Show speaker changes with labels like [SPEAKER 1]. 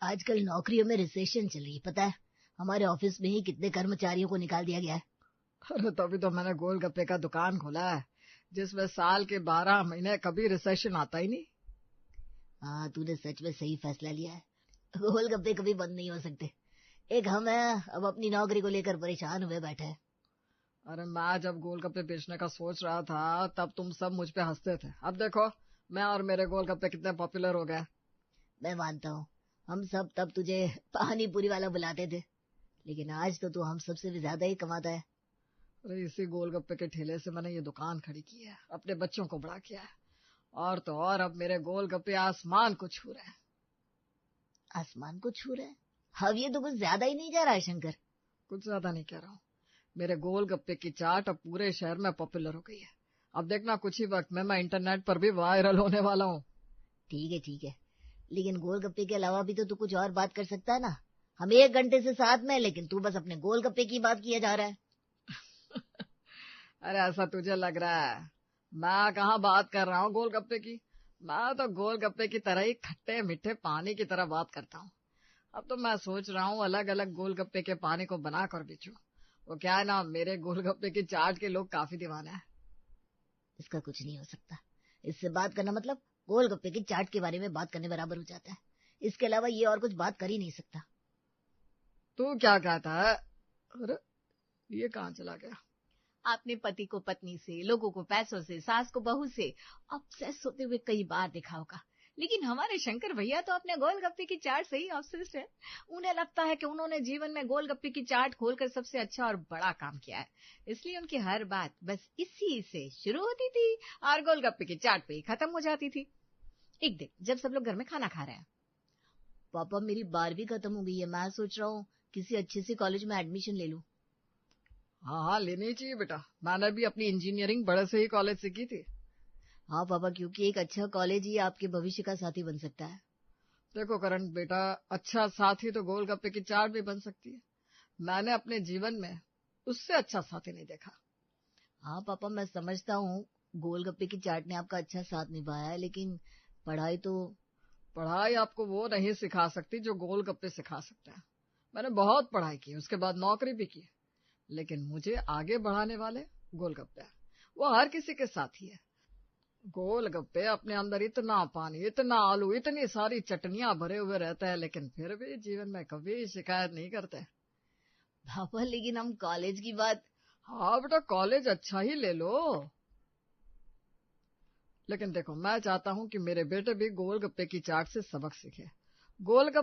[SPEAKER 1] आजकल नौकरियों में रिसेशन चल रही है, पता है? हमारे ऑफिस में ही कितने कर्मचारियों को निकाल दिया गया है।
[SPEAKER 2] अरे तभी तो मैंने गोलगप्पे का दुकान खोला है, जिसमें साल के 12 महीने कभी रिसेशन आता ही नहीं।
[SPEAKER 1] हाँ, तूने सच में सही फैसला लिया है। गोलगप्पे कभी बंद नहीं हो सकते। एक हम है, अब अपनी नौकरी को लेकर परेशान हुए बैठे हैं।
[SPEAKER 2] अरे मैं जब गोलगप्पे बेचने का सोच रहा था तब तुम सब मुझ पे हंसते थे। अब देखो मैं और मेरे गोलगप्पे कितने पॉपुलर हो गए।
[SPEAKER 1] मैं मानता हूँ, हम सब तब तुझे पानी पूरी वाला बुलाते थे, लेकिन आज तो तू हम सबसे भी ज्यादा ही कमाता है।
[SPEAKER 2] अरे इसी गोलगप्पे के ठेले से मैंने ये दुकान खड़ी की है, अपने बच्चों को बड़ा किया है, और तो और अब मेरे गोलगप्पे आसमान को छू रहे हैं।
[SPEAKER 1] आसमान को छू रहे हैं? अब ये तो कुछ ज्यादा ही नहीं जा रहा है शंकर।
[SPEAKER 2] कुछ ज्यादा नहीं कह रहा हूँ, मेरे गोलगप्पे की चाट अब पूरे शहर में पॉपुलर हो गई है। अब देखना कुछ ही वक्त में मैं इंटरनेट पर भी वायरल होने वाला हूँ।
[SPEAKER 1] ठीक है, लेकिन गोलगप्पे के अलावा भी तो तू कुछ और बात कर सकता है ना। हम 1 घंटे से साथ में, लेकिन तू बस अपने गोलगप्पे की बात किया जा रहा है।
[SPEAKER 2] अरे ऐसा तुझे लग रहा है? मैं कहाँ बात कर रहा हूँ गोलगप्पे की। मैं तो गोलगप्पे की तरह ही खट्टे मीठे पानी की तरह बात करता हूँ। अब तो मैं सोच रहा हूँ अलग अलग गोलगप्पे के पानी को बना कर बेचूं। वो क्या है ना, मेरे गोलगप्पे की चाट के लोग काफी दीवाने हैं।
[SPEAKER 1] इसका कुछ नहीं हो सकता। इससे बात करना मतलब गोलगप्पे की चाट के बारे में बात करने बराबर हो जाता है। इसके अलावा ये और कुछ बात कर ही नहीं सकता।
[SPEAKER 2] तू क्या कहता है? अरे ये कहाँ चला गया?
[SPEAKER 3] आपने पति को पत्नी से, लोगों को पैसों से, सास को बहू से ऑब्सेस होते हुए कई बार देखा होगा, लेकिन हमारे शंकर भैया तो अपने गोलगप्पे की चाट से ही ऑब्सेस्ड है। उन्हें लगता है कि उन्होंने जीवन में गोलगप्पे की चाट खोलकर सबसे अच्छा और बड़ा काम किया है, इसलिए उनकी हर बात बस इसी से शुरू होती थी और गोलगप्पे की चाट पे ही खत्म हो जाती थी। एक दिन जब सब लोग घर में खाना खा रहे हैं,
[SPEAKER 1] पापा, मेरी 12वीं खत्म हो गई है। मैं सोच रहा हूँ किसी अच्छे से कॉलेज में एडमिशन ले लूं।
[SPEAKER 2] हाँ हाँ, लेनी चाहिए बेटा। मैंने भी अपनी इंजीनियरिंग बड़े से ही कॉलेज से की थी।
[SPEAKER 1] हाँ पापा, क्योंकि एक अच्छा कॉलेज ही आपके भविष्य का साथी बन सकता है।
[SPEAKER 2] देखो करण बेटा, अच्छा साथी तो गोलगप्पे की चाट भी बन सकती है। मैंने अपने जीवन में उससे अच्छा साथी नहीं देखा।
[SPEAKER 1] हाँ पापा, मैं समझता हूँ गोलगप्पे की चाट ने आपका अच्छा साथ निभाया है, लेकिन पढ़ाई तो।
[SPEAKER 2] पढ़ाई आपको वो नहीं सिखा सकती जो गोलगप्पे सिखा सकते हैं। मैंने बहुत पढ़ाई की, उसके बाद नौकरी भी की, लेकिन मुझे आगे बढ़ाने वाले गोलगप्पे हैं। वो हर किसी के साथी है। गोलगप्पे अपने अंदर इतना पानी, इतना आलू, इतनी सारी चटनियां भरे हुए रहते हैं, लेकिन फिर भी जीवन में कभी शिकायत नहीं करते।
[SPEAKER 1] पापा, लेकिन हम कॉलेज की बात।
[SPEAKER 2] हाँ बेटा, कॉलेज अच्छा ही ले लो, लेकिन देखो मैं चाहता हूँ कि मेरे बेटे भी गोलगप्पे की चाट से सबक सीखे। गोलगप्पे